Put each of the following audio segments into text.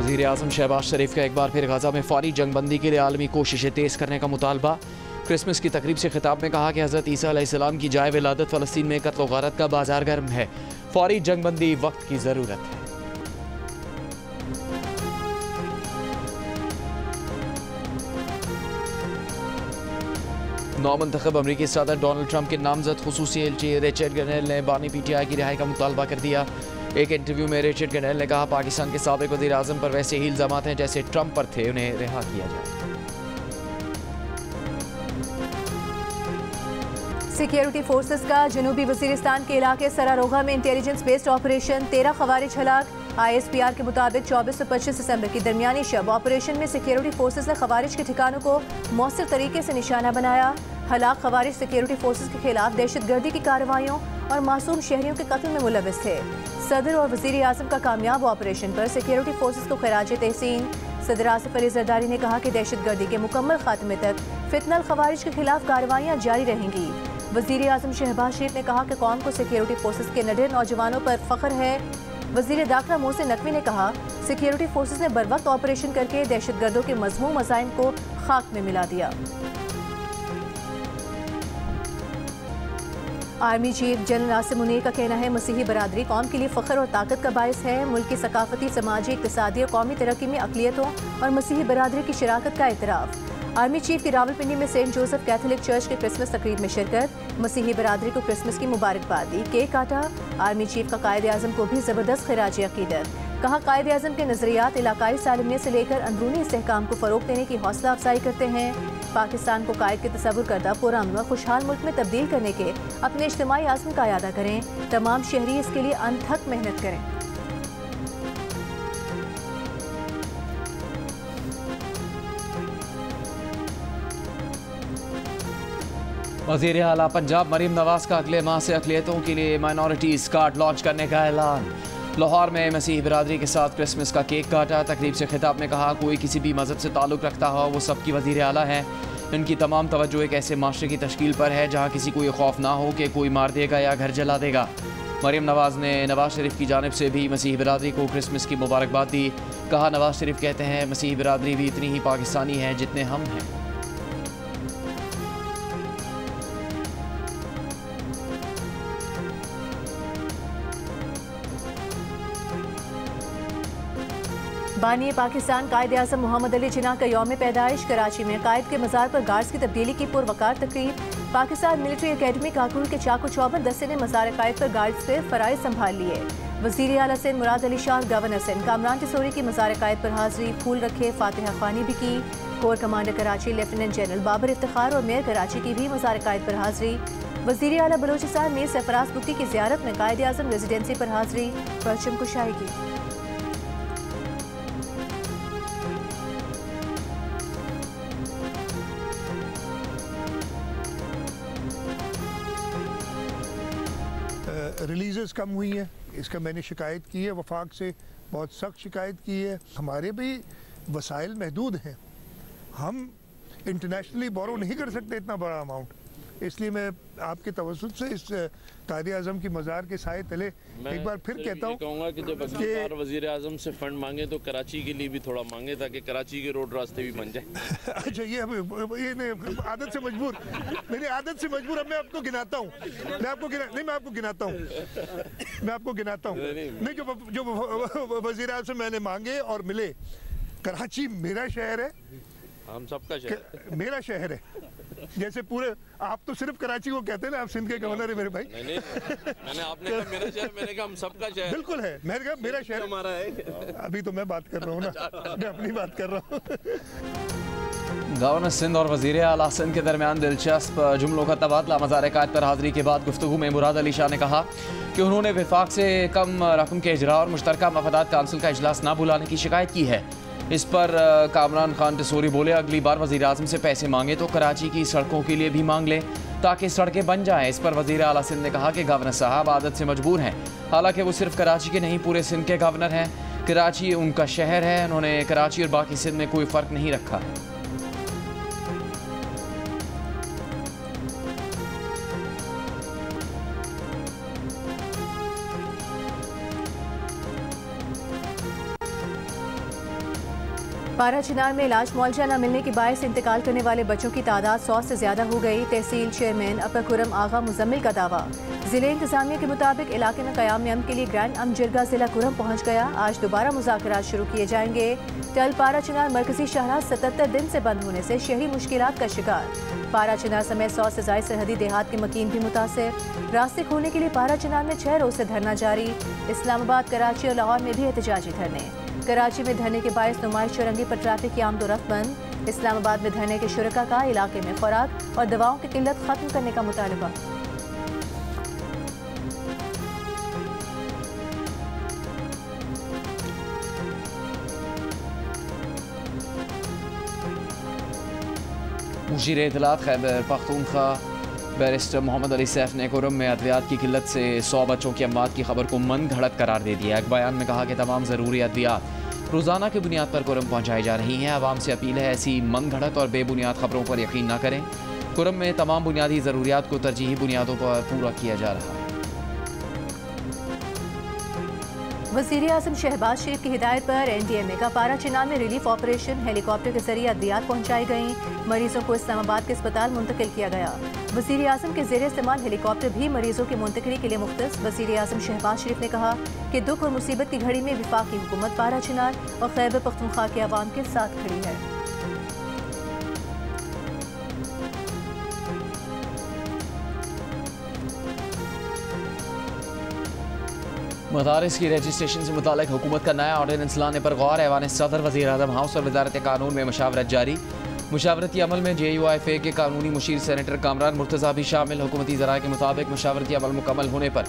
वज़ीर आज़म शहबाज शरीफ का एक बार फिर गाज़ा में फौरी जंगबंदी के लिए आलमी कोशिशें तेज़ करने का मुतालबा। क्रिसमस की तकरीब से खिताब में कहा कि हज़रत ईसा अलैहिस्सलाम की जाए विलादत फ़लस्तीन में कत्ल व गारत का बाजार गर्म है। फौरी जंगबंदी वक्त की ज़रूरत है। नौमंतखब अमरीकी सदर डोनाल्ड ट्रंप के नामजद खुसूसी एलची रिचर्ड गनेल ने बानी PTI की रिहाई का मुतालबा कर दिया। एक इंटरव्यू में रिचर्ड गनेल ने कहा, पाकिस्तान के साबिक वज़ीर आज़म पर वैसे ही इल्ज़ामात हैं जैसे ट्रंप पर थे, उन्हें रिहा किया जाए। सिक्योरिटी फोर्सेस का जनूबी वजीरिस्तान के इलाके सरारोगा में इंटेलिजेंस बेस्ड ऑपरेशन, 13 खवारिज हलाक। ISPR के मुताबिक 24 से 25 दिसंबर की दरमियानी शब ऑपरेशन में सिक्योरिटी फोर्सेस ने खवारिज के ठिकानों को मौसर तरीके से निशाना बनाया। हलाक खवारिज सिक्योरिटी फोर्सेस के खिलाफ दहशतगर्दी की कार्रवाइयों और मासूम शहरियों के कत्ल में मुलविस थे। सदर और वज़ीर आज़म का कामयाब ऑपरेशन पर सिक्योरिटी फोर्सेस को खिराज तहसीन। सदर आसिफ अली जरदारी ने कहा कि दहशतगर्दी के मुकम्मल खात्मे तक फितनल खवारिज के खिलाफ कार्रवाइयाँ जारी रहेंगी। वज़ीर आज़म शहबाज शरीफ ने कहा कि कौम को सिक्योरिटी फोर्सेस के निडर नौजवानों पर फ़ख्र है। वज़ीर दाखिला मोहसिन नकवी ने कहा, सिक्योरिटी फोर्सेस ने बरवक्त ऑपरेशन करके दहशतगर्दों के मज़मूम मज़ाइम को खाक में मिला दिया। Army chief general Nasir Munir का कहना है, मसीही बरादरी कौम के लिए फ़ख्र और ताकत का बायस है। मुल्क की सकाफती, समाजी, इक़्तिसादी और कौमी तरक्की में अक़लियतों और मसीही बरादरी की शराकत का एतराफ़। आर्मी चीफ की रावलपिंडी में सेंट जोसेफ कैथोलिक चर्च के क्रिसमस तकरीब में शिरकत। मसीही बरादरी को क्रिसमस की मुबारकबाद दी, केक काटा। आर्मी चीफ का कायद आज़म को भी ज़बरदस्त खिराज अक़ीदत। कहा, कायद आज़म के नज़रियात इलाकाई सालमियत से लेकर अंदरूनी इस्तेहकाम को फ़रोग़ देने की हौसला अफजाई करते हैं। पाकिस्तान को कायद के तसव्वुर करदा पुरअमन व खुशहाल मुल्क में तब्दील करने के अपने इज्तिमाई आज़म का अदा करें। तमाम शहरी इसके लिए अनथक मेहनत करें। वज़ीर आला पंजाब मरीम नवाज का अगले माह से अक़लियतों के लिए माइनॉरिटीज़ कार्ड लॉन्च करने का ऐलान। लाहौर में मसीही बिरादरी के साथ क्रिसमस का केक काटा। तकरीब से खिताब में कहा, कोई किसी भी मज़हब से ताल्लुक़ रखता हो वो सबकी वज़ीर आला है। इनकी तमाम तवज्जो एक ऐसे माशरे की तश्कील पर है जहाँ किसी को ये खौफ ना हो कि कोई मार देगा या घर जला देगा। मरीम नवाज ने नवाज शरीफ की जानिब से भी मसीही बिरादरी को क्रिसमस की मुबारकबाद दी। कहा, नवाज शरीफ कहते हैं मसीही बिरादरी भी इतनी ही पाकिस्तानी है जितने हम हैं। बानी पाकिस्तान कायद आज़म मोहम्मद अली जिन्ना का यौम पैदाइश। कराची में कायद के मज़ार पर गार्ड्स की तब्दीली की पुरवकार तकरीब। पाकिस्तान मिलिट्री अकेडमी काकूल के चाकू चौबंद दस्ते ने मज़ार कायद पर गार्ड्स से फ़राइज़ संभाल लिए। वज़ीर आला सिंध मुराद अली शाह, गवर्नर सिंध कामरान टिसोरी की मज़ार कायद पर हाज़री, फूल रखे, फातिहा ख़्वानी भी की। Core commander Karachi lieutenant general Babar Iftikhar और मेयर कराची की भी मज़ार कायद पर हाज़री। वज़ीर आला बलोचिस्तान में सरफराज बुक्टी की ज़ियारत में कायद आज़म रेजिडेंसी पर हाज़री, परचम कुशाई की। रिलीज़ कम हुई हैं, इसका मैंने शिकायत की है, वफाक से बहुत सख्त शिकायत की है। हमारे भी वसाइल महदूद हैं, हम इंटरनेशनली बोरो नहीं कर सकते इतना बड़ा अमाउंट, इसलिए मैं आपके तवज्जुह से इस कायद आज़म की मज़ार के साए तले एक बार फिर कहता हूँ कहूँगा कि जब अगली बार वज़ीर आज़म से फंड मांगे तो कराची के लिए भी थोड़ा मांगे ताकि कराची के रोड रास्ते भी बन जाए। अच्छा, ये आदत से मजबूर, मेरी आदत से मजबूर। अब मैं आपको गिनाता हूँ, मैं आपको गिनाता हूँ नहीं, जो वज़ीर आज़म से मैंने मांगे और मिले। कराची मेरा शहर है, हम सबका शहर, मेरा शहर है। जैसे पूरे आप तो सिर्फ कराची को कहते हैं ना, आप सिंध के गवर्नर है मेरे भाई। नहीं, मैंने आपने कहा मेरा शहर, मैंने कहा हम सबका शहर। बिल्कुल है, मैंने कहा मेरा शहर हमारा है। अभी तो मैं बात कर रहा हूँ ना, मैं अपनी बात कर रहा हूँ। गवर्नर सिंध और वज़ीर आला सिंध के दरमियान दिलचस्प जुमलों का तबादला। मज़ार कायद पर हाज़री के बाद गुफ्तगू में मुराद अली शाह ने कहा कि उन्होंने वफाक से कम रकम के इजरा और मुश्तरका मफादात काउंसिल का इजलास ना बुलाने की शिकायत की है। इस पर कामरान खान टिसोरी बोले, अगली बार वज़ीर आज़म से पैसे मांगे तो कराची की सड़कों के लिए भी मांग लें ताकि सड़कें बन जाएं। इस पर वज़ीर आला सिंध ने कहा कि गवर्नर साहब आदत से मजबूर हैं, हालांकि वो सिर्फ कराची के नहीं पूरे सिंध के गवर्नर हैं। कराची उनका शहर है, उन्होंने कराची और बाकी सिंध में कोई फ़र्क नहीं रखा है। पारा चिनार में इलाज मुआवजा न मिलने के बायस इंतकाल करने वाले बच्चों की तादाद 100 से ज्यादा हो गई। तहसील चेयरमैन अपर खुरम आगा मुजम्मिल का दावा। जिले इंतजामिया के मुताबिक इलाके में क़याम अमन के लिए ग्रैंड अम जिरगा जिला खुरम पहुँच गया। आज दोबारा मुज़ाकरात शुरू किए जाएंगे। टल पारा चिनार मरकजी शाहराह 77 दिन से बंद होने से शहरी मुश्किलात का शिकार। पारा चिनार समेत 100 से ज़ायद सरहदी देहात के मकीन भी मुतासिर। रास्ते खोलने के लिए पारा चिनार में 6 रोज से धरना जारी। इस्लामाबाद, कराची और लाहौर में भी एहतजाजी धरने। कराची में धरने के बायस नुमाइश चौरंगी पर ट्रैफिक की आमदोरफ्त बंद। इस्लामाबाद में धरने के शुरका का इलाके में खुराक और दवाओं की किल्लत खत्म करने का मुतालबा। मुशीर इत्तलात खैबर पख्तूनख्वा बैरिस्टर मोहम्मद अली सैफ ने खुरम में अद्वियात की किल्लत से 100 बच्चों की अमवात की खबर को मन घड़त करार दे दिया। एक बयान में कहा कि तमाम ज़रूरी अद्वियात रोज़ाना की बुनियाद पर खुरम पहुँचाई जा रही हैं। आवाम से अपील है ऐसी मन घड़त और बेबुनियाद खबरों पर यकीन न करें। खुरम में तमाम बुनियादी ज़रूरियात को तरजीही बुनियादों पर पूरा किया जा रहा है। वज़ीर आज़म शहबाज शरीफ की हिदायत पर NDMA का पारा चिनार में रिलीफ ऑपरेशन हेलीकॉप्टर के जरिए अद्वियात पहुँचाई गई। मरीजों को इस्लामाबाद के अस्पताल मुंतकिल किया गया। वज़ीर आज़म के ज़ेर इस्तेमाल हेलीकॉप्टर भी मरीजों की मुंतकिली के लिए मुख्तस। वज़ीर आज़म शहबाज शरीफ ने कहा कि दुख और मुसीबत की घड़ी में वफाकी हुकूमत पारा चिनार और खैबर पख्तूनख्वा के अवाम के साथ खड़ी है। मदारिस की रजिस्ट्रेशन से मुतालिक हुकूमत का नया ऑर्डिनेंस लाने पर गौर। ऐवान सदर, वज़ीर आज़म हाउस और वज़ारत कानून में मशावरत जारी। मशावरती अमल में JUIFA के कानूनी मुशीर सेनेटर कामरान मुर्तज़ा भी शामिल। हुकूमती ज़राए के मुताबिक मशावरती अमल मुकम्मल होने पर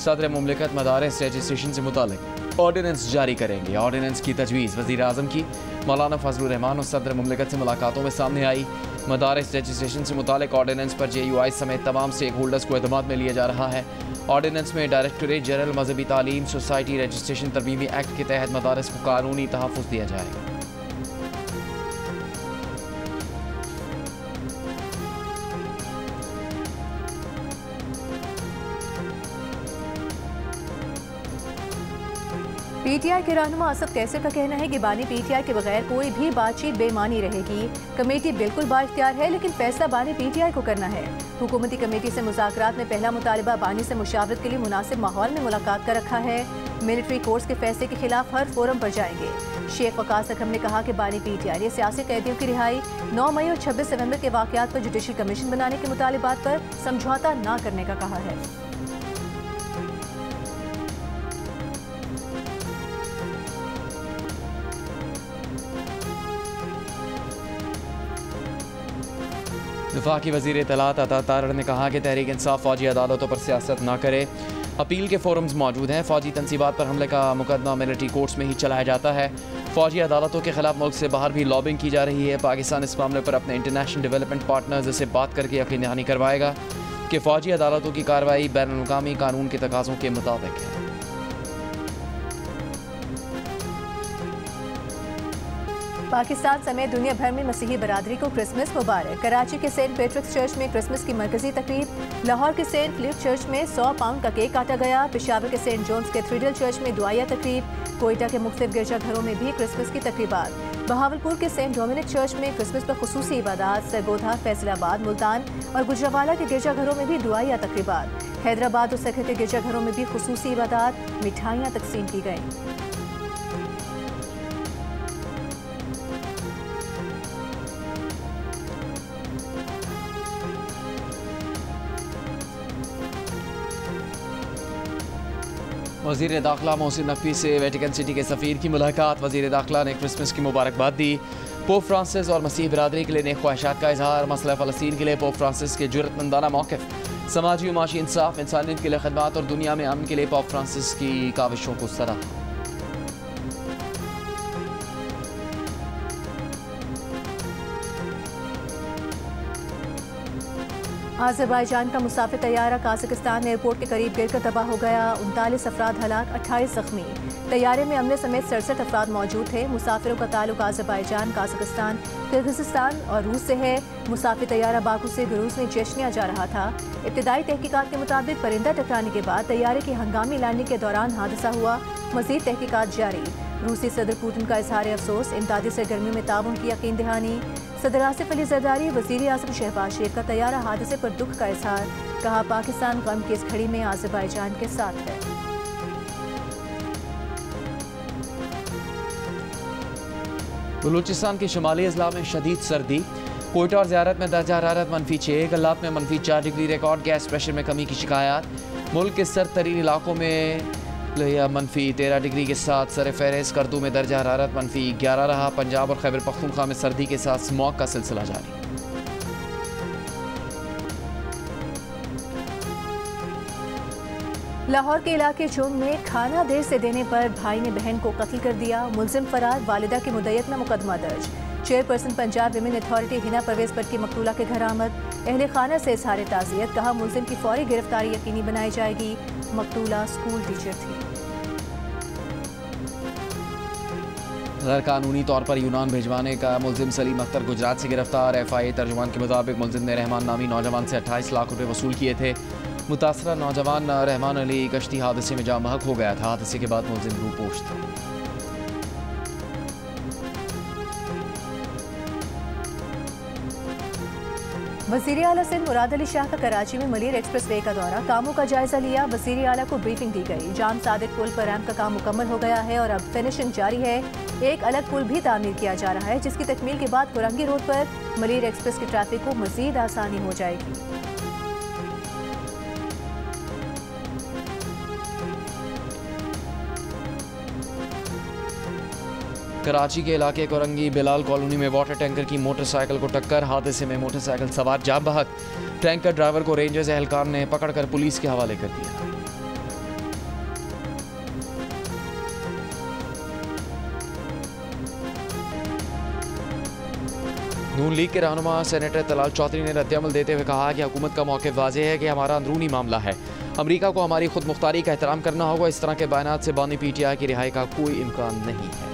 सदर मुमलिकत मदारिस रजिस्ट्रेशन से मुतालिक ऑर्डिनेंस जारी करेंगे। ऑर्डिनेंस की तजवीज़ वज़ीर आज़म की मौलाना फजलुर रहमान और सदर मुमलिकत से मुलाकातों में सामने आई। मदारिस रजिस्ट्रेशन से मुतालिक ऑर्डिनेंस पर JUI समेत तमाम स्टेक होल्डर्स को एतमाद में लिया जा रहा है। ऑर्डिनेंस में डायरेक्टरेट जनरल मजहबी तालीम सोसाइटी रजिस्ट्रेशन तरमीमी एक्ट के तहत मदारिस को कानूनी तहफ़्फ़ुज़ दिया जाएगा। PTI के रहनुमा असद कैसर का कहना है कि बानी PTI के बगैर कोई भी बातचीत बेमानी रहेगी। कमेटी बिल्कुल बाइख्तियार है, लेकिन फैसला बानी PTI को करना है। हुकूमती कमेटी से मुज़ाकरात में पहला मुतालिबा बानी से मुशावरत के लिए मुनासिब माहौल में मुलाकात का रखा है। मिलिट्री कोर्स के फैसले के खिलाफ हर फोरम पर जाएंगे। शेख वकास अकरम ने कहा कि बानी PTI ने सियासी कैदियों की रिहाई, 9 मई और 26 नवंबर के वाक़यात पर जुडिशल कमीशन बनाने के मुतालिबात पर समझौता न करने का कहा है। वफाकी वज़ीर इत्तलात अता तारड़ ने कहा कि तहरीक इंसाफ फ़ौजी अदालतों पर सियासत न करे। अपील के फोरम्स मौजूद हैं। फ़ौजी तनसीबात पर हमले का मुकदमा मिलिट्री कोर्ट्स में ही चलाया जाता है। फ़ौजी अदालतों के खिलाफ मुल्क से बाहर भी लॉबिंग की जा रही है। पाकिस्तान इस मामले पर अपने इंटरनेशनल डेवलपमेंट पार्टनर्स से बात करके यकीन दहानी करवाएगा कि फ़ौजी अदालतों की कार्रवाई बैनुल-अक़वामी कानून के तकाज़ों के मुताबिक है। पाकिस्तान समेत दुनिया भर में मसीही बरादरी को क्रिसमस मुबारक। कराची के सेंट पैट्रिक्स चर्च में क्रिसमस की मरकजी तकरीब। लाहौर के सेंट फिलिप चर्च में 100 पाउंड का केक काटा गया। पेशावर के सेंट जॉन्स कैथेड्रल चर्च में दुआया तकरीब। कोयटा के मुख्तलिफ गिरजाघरों में भी क्रिसमस की तकरीबात। बहावलपुर के सेंट डोमिनिक चर्च में क्रिसमस पर खुसूसी इबादत। सरगोधा, फैसलाबाद, मुल्तान और गुजरावाला के गिरजाघरों में भी दुआया तकरीबात। हैदराबाद और सखर के गिरजाघरों में भी खुसूसी इबादत, मिठाइयाँ तकसीम की गईं। वज़ीर दाखिला मोहसिन नकवी से वेटिकन सिटी के सफ़ीर की मुलाकात। वज़ीर दाखिला ने क्रिसमस की मुबारकबाद दी। पोप फ्रांसिस और मसीह बिरादरी के लिए नेक ख्वाहिशात का इजहार। मसला फ़लस्तीन के लिए पोप फ्रांसिस के जुर्रतमंदाना मौक़िफ़। समाजी और माशी इंसाफ, इंसानियत के लिए खदमात और दुनिया में अमन के लिए पोप फ्रांसिस की काविशों को सराहा। आज़रबाईजान का मुसाफिर तैयारा काज़ाकिस्तान एयरपोर्ट के करीब गिरकर तबाह हो गया। 39 अफराद हलाक, 28 ज़ख्मी। तैयारे में अमले समेत 67 अफराद मौजूद थे। मुसाफिरों का ताल्लुक आज़रबाईजान, काज़ाकिस्तान, किर्गिज़स्तान और रूस से है। मुसाफिर तैयारा बाकू से गुरूज में चेचनिया जा रहा था। इब्तिदाई तहकीकात के मुताबिक परिंदा टकराने के बाद तैयारे की हंगामी लैंडिंग के दौरान हादसा हुआ। मज़ीद तहकीकात जारी। रूसी सदर पुतिन का इजहार अफसोस, इमदादी सरगर्मियों में ताउन की यकीन दहानी। सदर आसिफ अली जरदारी वज़ीर आज़म शहबाज शरीफ का तैयारा हादसे पर दुख का इजहार, कहा पाकिस्तान गम की इस घड़ी में आज़रबाईजान के साथ है। बलूचिस्तान के शुमाली अजला में शदीद सर्दी, कोयटा और ज़ियारत में दर्जा हरारत -6, गल्लात में -4 डिग्री रिकॉर्ड, गैस प्रेशर में कमी की शिकायत। मुल्क के सर्द तरीन इलाकों में -13 डिग्री के साथ सर फहरिस्त करतू में दर्जा हरारत -11 रहा। पंजाब और खैबर पख्तूनख्वा में सर्दी के साथ स्मॉग का सिलसिला जारी। लाहौर के इलाके चुन में खाना देर से देने पर भाई ने बहन को कत्ल कर दिया, मुलजिम फरार, वालिदा की मुद्दत में मुकदमा दर्ज। Chairperson Punjab women authority Hina Parvez पर की मकतूला के घर आमद, अहले खाना से इजहार ताज़ियत, कहा मुलजिम की फौरी गिरफ्तारी यकीनी बनाई जाएगी। मकतूला स्कूल टीचर थी। गैर कानूनी तौर पर यूनान भिजवाने का मुलजिम सलीम अख्तर गुजरात से गिरफ्तार। FIA तर्जुमान के मुताबिक मुलजिम ने रहमान नामी नौजवान से 28 लाख रुपए वसूल किए थे। मुतासरा नौजवान रहमान अली कश्ती हादसे में जाँ बहक हो गया था। हादसे के बाद मुलजिम रूपोश था। वज़ीर आला सिंध मुराद अली शाह का कराची में मलिर एक्सप्रेस वे का दौरा, कामों का जायजा लिया। वज़ीर आला को ब्रीफिंग दी गई। जाम सादिक पुल पर रैंप का काम मुकम्मल हो गया है और अब फिनिशिंग जारी है। एक अलग पुल भी तामीर किया जा रहा है, जिसकी तकमील के बाद कुरंगी रोड पर मलिर एक्सप्रेस की ट्रैफिक को मजीद आसानी हो जाएगी। कराची के इलाके कोरंगी बिलाल कॉलोनी में वाटर टैंकर की मोटरसाइकिल को टक्कर, हादसे में मोटरसाइकिल सवार जाम बहक। टैंकर ड्राइवर को रेंजर्स एहलकार ने पकड़कर पुलिस के हवाले कर दिया। नून लीग के रहनुमा सेनेटर तलाल चौधरी ने रद्दअमल देते हुए कहा कि हुकूमत का मौक़िफ़ वाज़ेह है कि हमारा अंदरूनी मामला है, अमरीका को हमारी खुद मुख्तारी का एहतराम करना होगा। इस तरह के बयानात से बानी PTI की रिहाई का कोई इम्कान नहीं है।